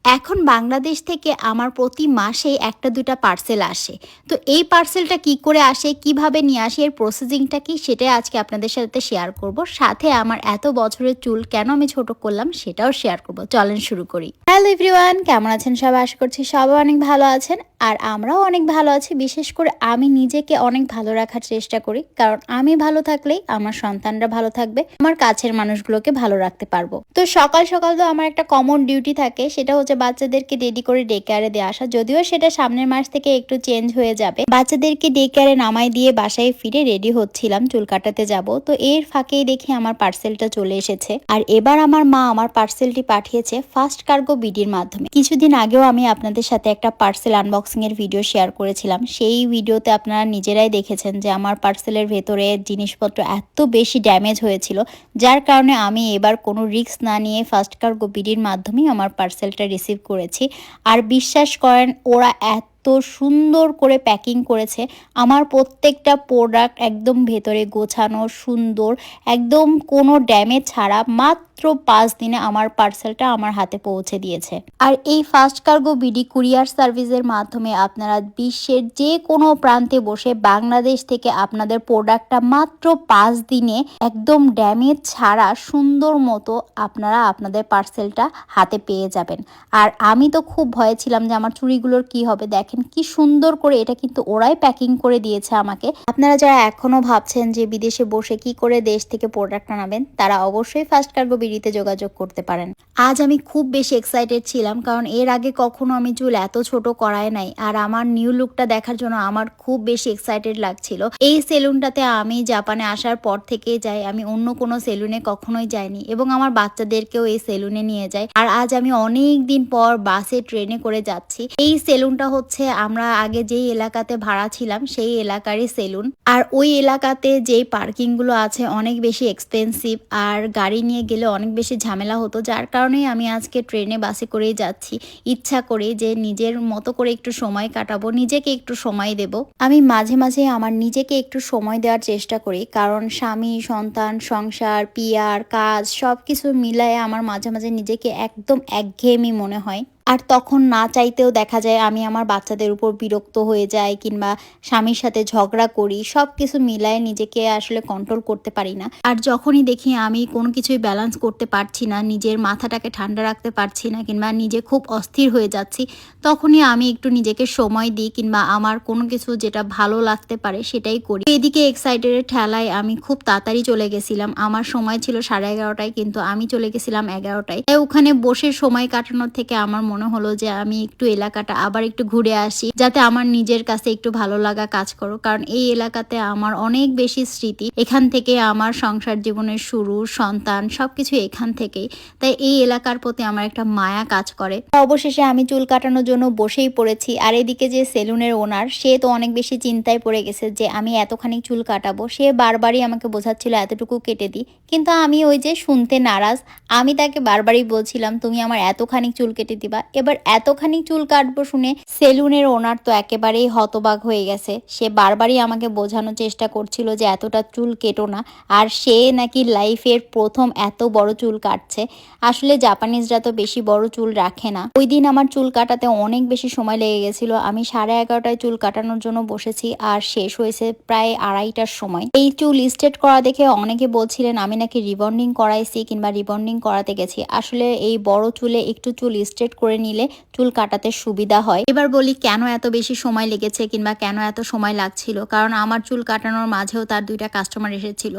এখন বাংলাদেশ থেকে আমার প্রতি মাসেই ১টা-২টা পার্সেল আসে। তো এই পার্সেলটা কি করে আসে, কিভাবে নিয়ে আসে, এর প্রসেসিংটা কি সেটাই আজকে আপনাদের সাথে শেয়ার করব। সাথে আমার এত বছরের চুল কেন আমি ছোট করলাম সেটাও শেয়ার করব। চলেন শুরু করি। হ্যালো এভরিওয়ান, কেমন আছেন সবাই? আশা করছি সবাই অনেক ভালো আছেন। আর আমরাও অনেক ভালো আছি। বিশেষ করে আমি নিজেকে অনেক ভালো রাখার চেষ্টা করি। কারণ আমি ভালো থাকলেই আমার সন্তানরা ভালো থাকবে। আমার কাছের মানুষগুলোকে ভালো রাখতে পারবো। তো সকাল সকাল তো আমার একটা কমন ডিউটি থাকে, সেটা হচ্ছে বাচ্চাদেরকে রেডি করে ডে কেয়ারে দিয়ে আসা। যদিও সেটা সামনের মাস থেকে একটু চেঞ্জ হয়ে যাবে। বাচ্চাদেরকে ডে কেয়ারে নামাই দিয়ে বাসায় ফিরে রেডি হচ্ছিলাম, চুল কাটাতে যাব। তো এর ফাঁকেই দেখি আমার পার্সেলটা চলে এসেছে। আর এবার আমার মা আমার পার্সেলটি পাঠিয়েছে ফাস্ট কার্গো বিডির মাধ্যমে। কিছুদিন আগেও আমি আপনাদের সাথে একটা পার্সেল আনবক্সিং এর ভিডিও শেয়ার করেছিলাম। সেই ভিডিওতে আপনারা নিজেরাই দেখেছেন যে আমার পার্সেলের ভেতরে জিনিসপত্র এত বেশি ড্যামেজ হয়েছিল, যার কারণে আমি এবার কোনো রিস্ক না নিয়ে ফাস্ট কার্গো বিডির মাধ্যমেই আমার পার্সেলটা রিসিভ করেছি। আর বিশ্বাস করেন, ওরা এত সুন্দর করে প্যাকিং করেছে। আমার প্রত্যেকটা প্রোডাক্ট একদম ভেতরে গোছানো, সুন্দর, একদম কোনো ড্যামেজ ছাড়া মাত্র 5 দিনে আমার পার্সেলটা আমার হাতে পৌঁছে দিয়েছে। আর এই ফাস্ট কার্গো বিডি কুরিয়ার সার্ভিসের মাধ্যমে আপনারা বিশ্বের যে কোনো প্রান্তে বসে বাংলাদেশ থেকে আপনাদের প্রোডাক্টটা মাত্র 5 দিনে একদম ড্যামেজ ছাড়া সুন্দর মতো আপনারা আপনাদের পার্সেলটা হাতে পেয়ে যাবেন। আর আমি তো খুব ভয়ে ছিলাম যে আমার চুড়িগুলোর কি হবে। দেখেন কি সুন্দর করে এটা কিন্তু ওরাই প্যাকিং করে দিয়েছে আমাকে। আপনারা যারা এখনো ভাবছেন যে বিদেশে বসে কি করে দেশ থেকে প্রোডাক্ট আনাবেন, তারা অবশ্যই ফাস্ট কার্গো বিডিতে যোগাযোগ করতে পারেন। আজ আমি খুব বেশি এক্সাইটেড ছিলাম, কারণ এর আগে কখনো আমি চুল এত ছোট করাই নাই। আর আমার নিউ লুকটা দেখার জন্য আমার খুব বেশি এক্সাইটেড লাগছিল। এই সেলুনটাতে আমি জাপানে আসার পর থেকেই যাই, আমি অন্য কোনো সেলুনে কখনোই যাইনি এবং আমার বাচ্চাদেরকেও এই সেলুনে নিয়ে যাই। আর আজ আমি অনেক দিন পর বাসে ট্রেনে করে যাচ্ছি। এই সেলুনটা হচ্ছে আমরা আগে যেই এলাকাতে ভাড়া ছিলাম সেই এলাকারই সেলুন। আর ওই এলাকাতে যেই পার্কিং গুলো আছে অনেক বেশি এক্সপেন্সিভ, আর গাড়ি নিয়ে গেলে অনেক বেশি ঝামেলা হতো। যার কারণেই আমি আজকে ট্রেনে বাসে করেই যাচ্ছি, ইচ্ছা করে যে নিজের মতো করে একটু সময় কাটাবো, নিজেকে একটু সময় দেব। আমি মাঝে মাঝে আমার নিজেকে একটু সময় দেওয়ার চেষ্টা করি, কারণ স্বামী, সন্তান, সংসার, পিয়ার, কাজ সবকিছু মিলায়ে আমার মাঝে মাঝে নিজেকে একদম একঘেয়েমি মনে হয়। আর তখন না চাইতেও দেখা যায় আমি আমার বাচ্চাদের উপর বিরক্ত হয়ে যাই, কিংবা স্বামীর সাথে ঝগড়া করি। সব কিছু মিলায় নিজেকে আসলে কন্ট্রোল করতে পারি না। আর যখনই দেখি আমি কোনো কিছুই ব্যালেন্স করতে পারছি না, নিজের মাথাটাকে ঠান্ডা রাখতে পারছি না, কিংবা নিজে খুব অস্থির হয়ে যাচ্ছি, তখনই আমি একটু নিজেকে সময় দিই, কিংবা আমার কোনো কিছু যেটা ভালো লাগতে পারে সেটাই করি। এদিকে এক্সাইটেডের ঠেলায় আমি খুব তাড়াতাড়ি চলে গেছিলাম। আমার সময় ছিল 11:30টায়, কিন্তু আমি চলে গেছিলাম 11টায়। তাই ওখানে বসে সময় কাটানোর থেকে আমার মনে হলো যে আমি একটু এলাকাটা আবার একটু ঘুরে আসি, যাতে আমার নিজের কাছে একটু ভালো লাগা কাজ করো। কারণ এই এলাকাতে আমার অনেক বেশি স্মৃতি, এখান থেকে আমার সংসার জীবনের শুরু, সন্তান সবকিছু এখান থেকেই। তাই এই এলাকার প্রতি আমার একটা মায়া কাজ করে। অবশেষে আমি চুল কাটানোর জন্য বসেই পড়েছি। আর এদিকে যে সেলুনের ওনার, সে তো অনেক বেশি চিন্তায় পড়ে গেছে যে আমি এতখানি চুল কাটাবো। সে বারবারই আমাকে বোঝাচ্ছিল এতটুকু কেটে দিই, কিন্তু আমি ওই যে শুনতে নারাজ। আমি তাকে বারবারই বলছিলাম তুমি আমার এতখানি চুল কেটে দিবা। এবার এতখানি চুল কাটবো শুনে সেলুনের ওনার তো একেবারেই হতবাক হয়ে গেছে। সে বারবারই আমাকে বোঝানোর চেষ্টা করছিল যে এতটা চুল কেটো না, আর সে নাকি লাইফের প্রথম এত বড় চুল কাটছে। আসলে জাপানিজরা তো বেশি বড় চুল রাখে না। ওই দিন আমার চুল কাটাতে অনেক বেশি সময় লেগে গেছিল। আমি 11:30টায় চুল কাটানোর জন্য বসেছি, আর শেষ হয়েছে প্রায় 2:30টার সময়। এই চুল স্ট্রেট করা দেখে অনেকে বলছিলেন আমি নাকি রিবন্ডিং করাইছি কিংবা রিবন্ডিং করাতে গেছি। আসলে এই বড় চুলে একটু চুল স্ট্রেট করে নিলে চুল কাটাতে সুবিধা হয়। এবার বলি কেন এত বেশি সময় লেগেছে কিংবা কেন এত সময় লাগছিল। কারণ আমার চুল কাটানোর মাঝেও তার 2টা কাস্টমার এসেছিল,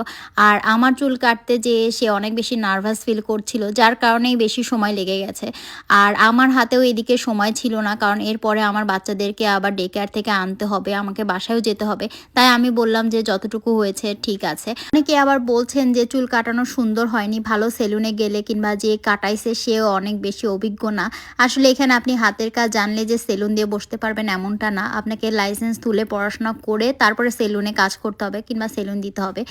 আর আমার চুল কাটতে যেয়ে সে অনেক বেশি নার্ভাস ফিল করছিল, যার কারণেই বেশি সময় লেগে গেছে। আর আমার হাতেও এদিকে সময় ছিল না, কারণ এরপরে আমার বাচ্চাদেরকে আবার ডে কেয়ার থেকে আনতে হবে, আমাকে বাসায়ও যেতে হবে। তাই আমি বললাম যে যতটুকু হয়েছে ঠিক আছে। অনেকে আবার বলছেন যে চুল কাটানো সুন্দর হয়নি, ভালো সেলুনে গেলে কিংবা যে কাটাইছে সেও অনেক বেশি অভিজ্ঞ না। আসলে এখানে আপনি হাতের কাজ জানলে যে সেলুন দিয়ে বসতে পারবেন এমনটা না। আপনাকে লাইসেন্স তুলে পড়াশোনা করে তারপরে সেলুনে কাজ করতে হবে কিংবা সেলুন দিতে হবে।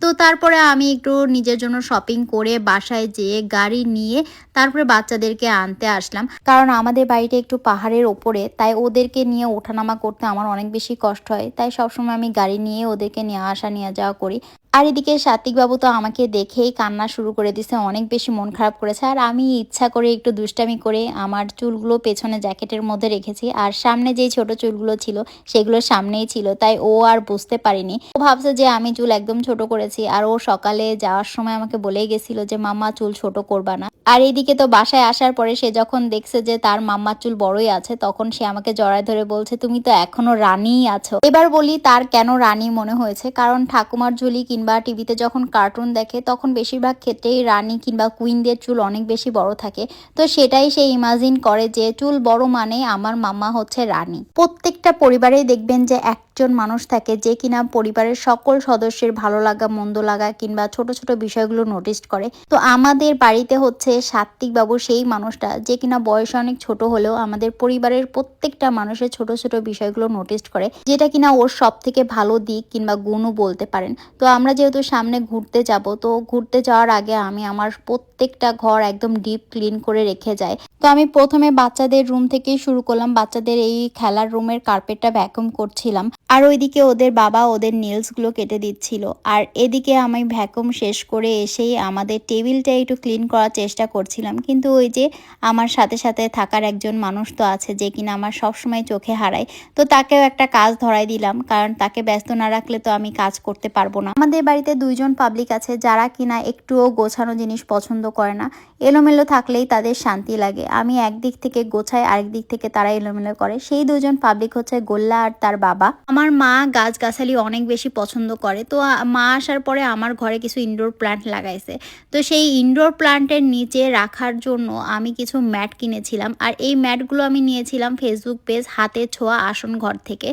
তো তারপরে আমি একটু নিজের জন্য শপিং করে বাসায় যেয়ে গাড়ি নিয়ে তারপরে বাচ্চাদেরকে আনতে আসলাম। কারণ আমাদের বাড়িটা একটু পাহাড়ের ওপরে, তাই ওদেরকে নিয়ে ওঠানামা করতে আমার অনেক বেশি কষ্ট হয়। তাই সবসময় আমি গাড়ি নিয়ে ওদেরকে নিয়ে আসা নিয়ে যাওয়া করি। আর এদিকে সাত্বিক বাবু তো আমাকে দেখেই কান্না শুরু করে দিছে, অনেক বেশি মন খারাপ করেছে। আর আমি ইচ্ছা করে একটু দুষ্টামি করে আমার চুলগুলো পেছনে জ্যাকেটের মধ্যে রেখেছি, আর সামনে যেই ছোট চুলগুলো ছিল সেগুলো সামনেই ছিল, তাই ও আর বুঝতে পারিনি। ও ভাবছে যে আমি চুল একদম ছোট করেছি, আর ও সকালে যাওয়ার সময় আমাকে বলেই গেছিল যে মাম্মা চুল ছোট করবা না। আর এইদিকে তো বাসায় আসার পরে সে যখন দেখছে যে তার মাম্মার চুল বড়ই আছে, তখন সে আমাকে জড়ায় ধরে বলছে তুমি তো এখনো রানীই আছো। এবার বলি তার কেন রানী মনে হয়েছে, কারণ ঠাকুমার ঝুলি কিংবা টিভিতে যখন কার্টুন দেখে তখন বেশিরভাগ ক্ষেত্রেই রানী কিংবা কুইনদের চুল অনেক বেশি বড় থাকে, তো সেটাই সে ইমাজিন করে যে চুল বড় মানে আমার মাম্মা হচ্ছে রানী। প্রত্যেকটা পরিবারেই দেখবেন যে একজন মানুষ থাকে যে কিনা পরিবারের সকল সদস্যের ভালো লাগা মন্দ লাগা কিংবা ছোট ছোট বিষয়গুলো নোটিস করে। তো আমাদের বাড়িতে হচ্ছে সাত্বিক বাবু সেই মানুষটা যে কিনা বয়সে অনেক ছোট হলেও আমাদের পরিবারের প্রত্যেকটা মানুষের ছোট ছোট বিষয়গুলো নোটিস করে, যেটা কিনা ওর সব থেকে ভালো দিক কিংবা গুণও বলতে পারেন। তো আমরা যেহেতু সামনে ঘুরতে যাব, তো ঘুরতে যাওয়ার আগে আমি আমার প্রত্যেকটা ঘর একদম ডিপ ক্লিন করে রেখে যাই। তো আমি প্রথমে বাচ্চাদের রুম থেকেই শুরু করলাম, বাচ্চাদের এই খেলার রুমের কার্পেটটা ভ্যাকুম করছিলাম, আর ওইদিকে ওদের বাবা ওদের নেলসগুলো কেটে দিচ্ছিল। আর এদিকে আমি ভ্যাকুম শেষ করে এসেই আমাদের টেবিলটা একটু ক্লিন করার চেষ্টা করছিলাম, কিন্তু ওই যে আমার সাথে সাথে থাকার একজন মানুষ তো আছে যে কিনা আমার সবসময় চোখে হারায়, তো তাকেও একটা কাজ ধরাই দিলাম, কারণ তাকে ব্যস্ত না রাখলে তো আমি কাজ করতে পারবো না। আমাদের বাড়িতে দুইজন পাবলিক আছে যারা কিনা একটুও গোছানো জিনিস পছন্দ করে না, এলোমেলো থাকলেই তাদের শান্তি লাগে। আমি একদিক থেকে গোছাই, আরেক দিক থেকে তারা এলোমেলো করে। সেই দুজন পাবলিক হচ্ছে গোল্লা আর তার বাবা। আমার মা গাছগাছালি অনেক বেশি পছন্দ করে, তো মা আসার পরে আমার ঘরে কিছু ইনডোর প্ল্যান্ট লাগাইছে, তো সেই ইনডোর প্ল্যান্টের নিচে রাখার জন্য আমি কিছু ম্যাট কিনেছিলাম, আর এই ম্যাটগুলো আমি নিয়েছিলাম ফেসবুক পেজ হাতে ছোঁয়া আসন ঘর থেকে।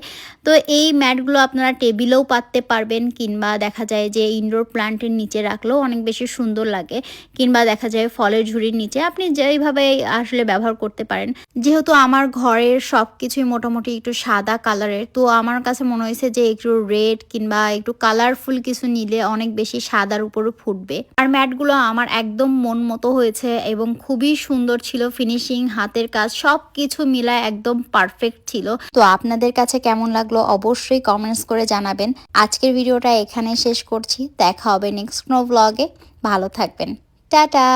তো এই ম্যাটগুলো আপনারা টেবিলেও পাততে পারবেন, কিংবা দেখা যায় যে ইনডোর প্ল্যান্টের নিচে রাখলেও অনেক বেশি সুন্দর লাগে, কিংবা দেখা যায় ফলের ঝুড়ির নিচে, আপনি যেইভাবে আসলে ব্যবহার করতে পারেন। যেহেতু আমার ঘরের সব কিছুই মোটামুটি একটু সাদা কালারের, তো আমার কাছে মনে হয়েছে যে একটু রেড কিংবা একটু কালারফুল কিছু নিলে অনেক বেশি সাদার উপরে ফুটবে। আর ম্যাটগুলো আমার একদম মন মতো হয়েছে এবং খুবই সুন্দর ছিল, ফিনিশিং হাতের কাজ সব কিছু মিলায় একদম পারফেক্ট ছিল। তো আপনাদের কাছে কেমন লাগলো অবশ্যই কমেন্টস করে জানাবেন। আজকের ভিডিওটা এখানে শেষ করছি, দেখা হবে নেক্সট কোনো ব্লগে। ভালো থাকবেন, টাটা।